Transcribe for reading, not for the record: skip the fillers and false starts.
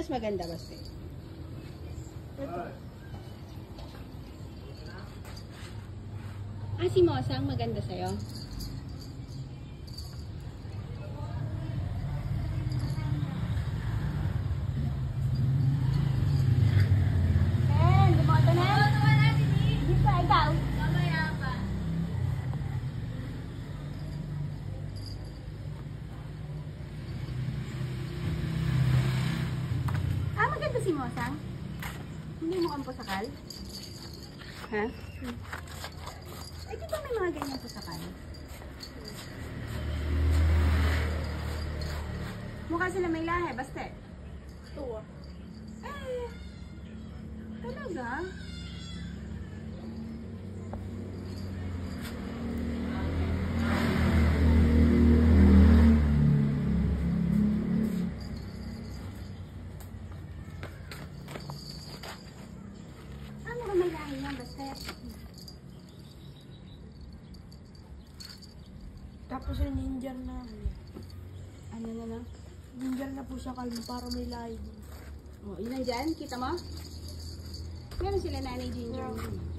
mas maganda basta. Ito. Si Mosang maganda sa'yo. Lumato na? Hindi pa, ikaw. Mamaya pa. Maganda si Mosang. Hindi mo kang pasakal? Ha? Ay, di ba may mga ganyan pasakal? Mukha sila may lahi, basta. Ito. Talaga? May lahi yan, basta. Tapos yung ginger na. Ano na lang? Ginger na po siya kalmo para may lahi. Oh, yun lang dyan, kita mo? Meron sila nanay ginger. Yeah.